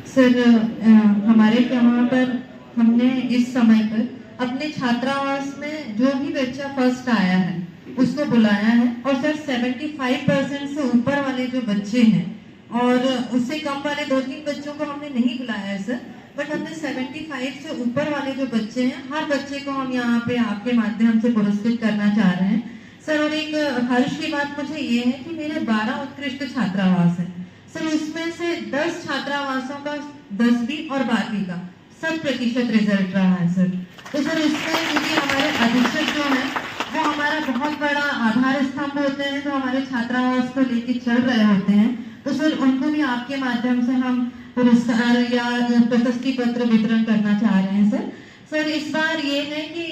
Sir, हमारे यहाँ पर हमने इस समय पर अपने छात्रावास में जो भी बच्चा फर्स्ट आया है उसको बुलाया है, और सर 75% से ऊपर वाले जो बच्चे हैं और उससे कम वाले 2-3 बच्चों को हमने नहीं बुलाया है सर, बट हमने 75 से ऊपर वाले जो बच्चे हैं हर बच्चे को हम यहाँ पे आपके माध्यम से पुरस्कृत करना चाह रहे हैं सर। और एक हर्ष की बात मुझे ये है कि मेरे 12 उत्कृष्ट छात्रावास हैं सर, उसमें से 10 छात्रावासों का 10वीं और 12वीं का 100% रिजल्ट रहा है सर। तो सर इसमें क्योंकि हमारे अधीक्षक जो है वो हमारा बहुत बड़ा आधार स्तंभ होते हैं, जो हमारे छात्रावास को लेके चल रहे होते हैं, तो सर उनको भी आपके माध्यम से हम पुरस्कार या प्रशस्ति पत्र वितरण करना चाह रहे हैं सर। सर इस बार ये है कि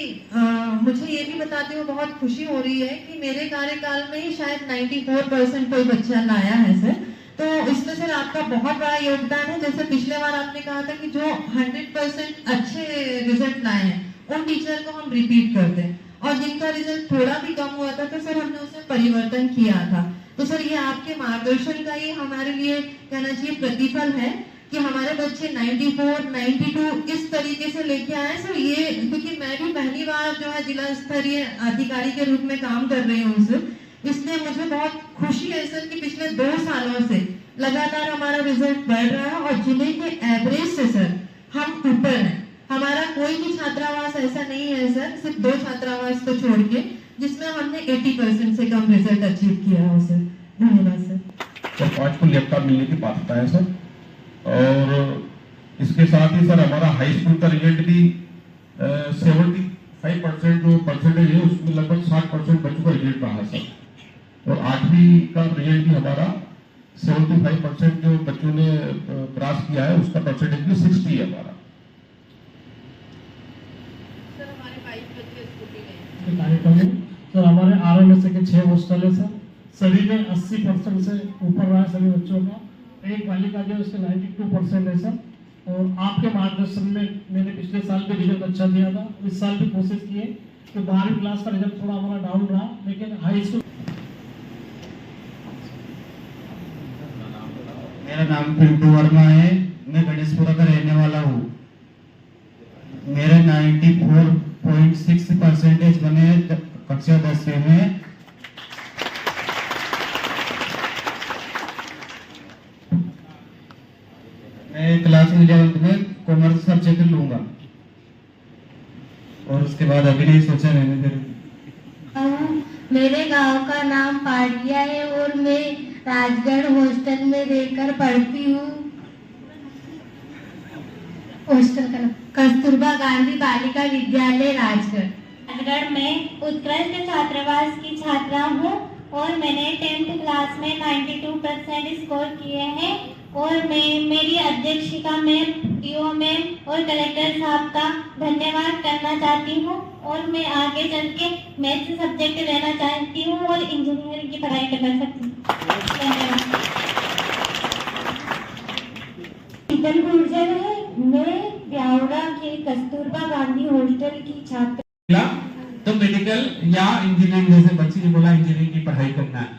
मुझे ये भी बताते हुए बहुत खुशी हो रही है कि मेरे कार्यकाल में ही शायद 94% कोई बच्चा लाया है सर, तो इसमें सर आपका बहुत बड़ा योगदान है। जैसे पिछले बार आपने कहा था कि जो 100% अच्छे रिजल्ट लाए हैं उन टीचर को हम रिपीट कर दें, और जिनका रिजल्ट थोड़ा भी कम हुआ था तो सर हमने उसमें परिवर्तन किया था। तो सर ये आपके मार्गदर्शन का ही हमारे लिए कहना चाहिए प्रतिफल है कि हमारे बच्चे 94, 92 इस तरीके से लेके आए सर। ये क्योंकि मैं भी पहली बार जो है जिला स्तरीय अधिकारी के रूप में काम कर रही हूँ सर, इसलिए मुझे बहुत खुशी है सर कि पिछले 2 सालों से लगातार हमारा रिजल्ट बढ़ रहा है, और जिले के एवरेज से सर हम ऊपर हैं। हमारा कोई भी छात्रावास ऐसा नहीं है सर, सिर्फ 2 छात्रावास को छोड़ के, जिसमें हमने 80% से कम रिजल्ट अचीव किया है सर। धन्यवाद सर। तो 5 को लैपटॉप मिलने की पात्रता है सर, और इसके साथ ही सर हमारा हाई स्कूल का रिजल्ट भी 75% जो परसेंटेज है उसमें लगभग 60% बच्चों का रिजल्ट रहा सर, और 8वीं का रिजल्ट भी हमारा 75% जो बच्चों ने क्रॉस किया है उसका परसेंटेज भी 60 है हमारा। सर हमारे 22 बच्चे स्कूटी में सर हमारे आरएमएसए के 6 हॉस्टल है सर, सभी में 80% से ऊपर रहा है सभी बच्चों का। एक बालिका जो है उसके 92% है सर, और आपके मार्गदर्शन में मैंने पिछले साल भी रिजल्ट अच्छा दिया था, इस साल भी कोशिश किए कि 12वीं क्लास का रिजल्ट थोड़ा हमारा डाउन रहा, लेकिन हाई स्कूल। मेरा नाम पिंटू वर्मा है, मैं गणेशपुरा का रहने वाला हूँ। मेरे 94.6 परसेंटेज बने कक्षा 10वीं में। मैं क्लास 11th में कॉमर्स सब्जेक्ट लूंगा, और उसके बाद अभी नहीं सोचा मैंने। मेरे गांव का नाम पाटिया है और मैं राजगढ़ हॉस्टल में रहकर पढ़ती हूँ। हॉस्टल का नाम कस्तूरबा गांधी बालिका विद्यालय राजगढ़। राजगढ़ में उत्कृष्ट छात्रावास की छात्रा हूँ, और मैंने 10th क्लास में 92% स्कोर किए हैं, और मैं मेरी अध्यक्षिका मैम, डीओ मैम और कलेक्टर साहब का धन्यवाद करना चाहती हूँ, और मैं आगे चल के मैथ्स सब्जेक्ट लेना चाहती हूँ और इंजीनियरिंग की पढ़ाई कर सकती हूँ। शीतल गुर्जर है, मैं ब्यावरा के कस्तूरबा गांधी हॉस्टल की छात्रा। तो मेडिकल या इंजीनियरिंग, जैसे बच्ची ने बोला इंजीनियरिंग की पढ़ाई करना है,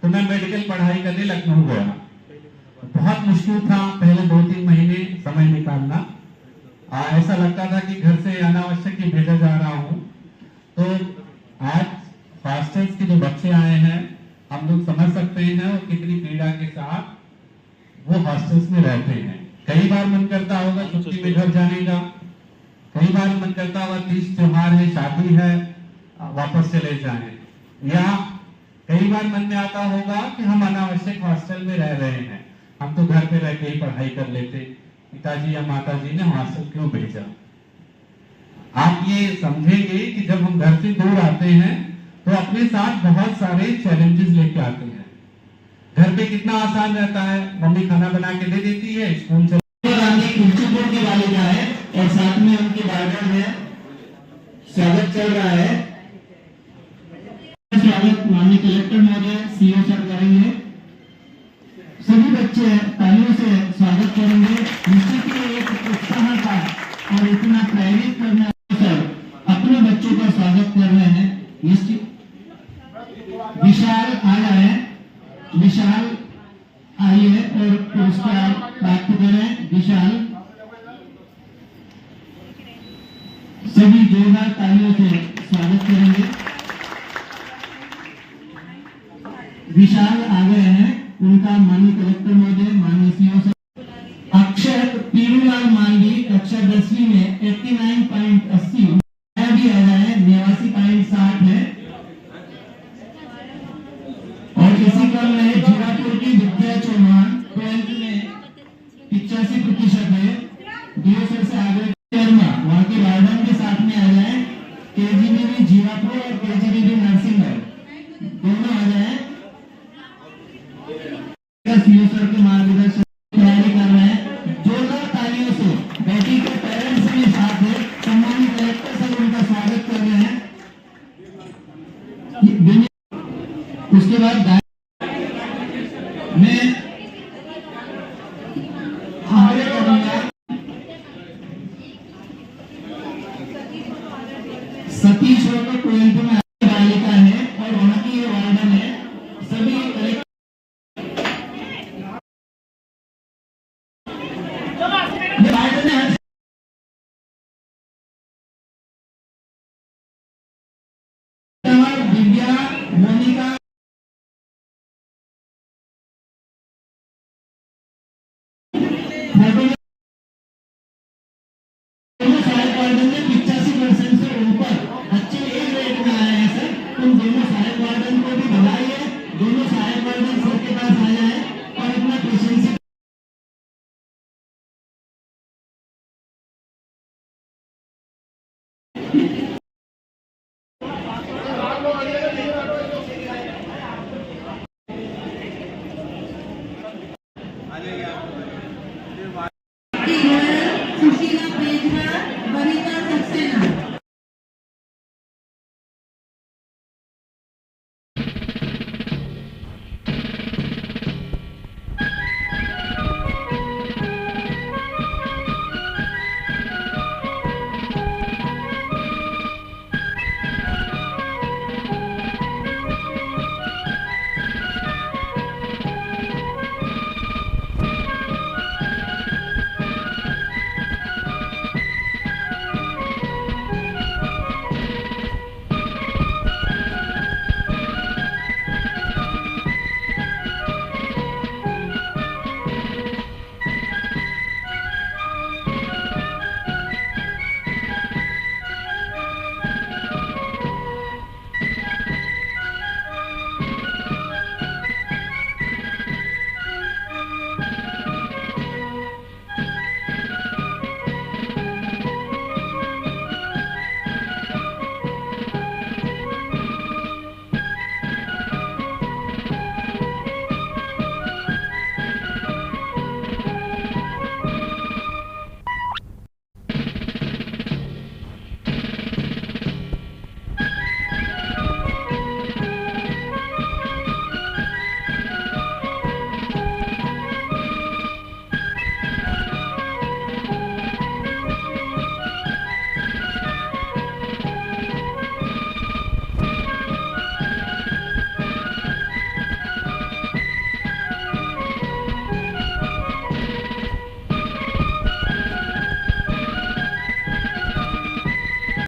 तो मैं मेडिकल पढ़ाई करने लखनऊ गया। बहुत मुश्किल था पहले 2-3 महीने समय निकालना, ऐसा लगता था कि घर से अनावश्यक ही भेजा जा रहा हूँ। तो आज हॉस्टल्स के जो बच्चे आए हैं, हम लोग समझ सकते हैं वो कितनी पीड़ा के साथ वो हॉस्टल्स में रहते हैं। कई बार मन करता होगा छुट्टी में घर जाने का, कई बार मन करता होगा तीज त्योहार है, शादी है, वापस चले जाएं, या कई बार मन में आता होगा कि हम अनावश्यक हॉस्टल में रह रहे हैं, हम तो घर पे रह के ही पढ़ाई कर लेते, पिताजी या माताजी ने हॉस्टल क्यों भेजा। आप ये समझेंगे कि जब हम घर से दूर आते हैं तो अपने साथ बहुत सारे चैलेंजेस लेके आते हैं। घर पे कितना आसान रहता है, मम्मी खाना बना के दे देती है, स्कूल से की बालिका है, और साथ में उनकी गार्डन है। स्वागत चल रहा है। स्वागत माननीय कलेक्टर महोदय, सीओ सर करेंगे। सभी बच्चे तालियों से स्वागत करेंगे। निश्चित ही एक उत्साह था और इतना प्रेरित करना, सर अपने बच्चों का स्वागत कर रहे हैं। निश्चित विशाल आया है, विशाल आइए और पुरस्कार प्राप्त करें। विशाल, सभी जोरदार तालियों से स्वागत करेंगे। विशाल आ गए हैं, उनका माननीय कलेक्टर महोदय, माननीय सीओ साहब। अक्षर पीरूलाल मांडी कक्षा 10वीं में 89.80 भी आ रहा है, 89.60 है। और इसी क्रम में जीरापुर की विद्या चौहान 12th में 85% है। डीओ सर से आगे शर्मा वहां के वार्डन के साथ में आ रहे हैं। केजीबीवी जीरापुर और केजीबीवी नरसिंहगढ़ दोनों आ रहे हैं। सीओ सर के मार्गदर्शन तैयारी कर रहे हैं। जोरदार तालियों से बेटी के पेरेंट्स भी साथ है, सम्मानित कलेक्टर सर उनका स्वागत कर रहे हैं। उसके बाद मैं आगे करूंगा। सतीश होकर 12th में बालिका है और वहां की ये वार्डन है। सभी दिव्या, मोनिका सहायक वार्डन में 85% से ऊपर अच्छे ए ग्रेड में आए हैं सर। तुम दोनों सहायक वार्डन को भी बधाई है। दोनों सहायक वार्डन सर के पास आ जाए और अपना पेशेंसी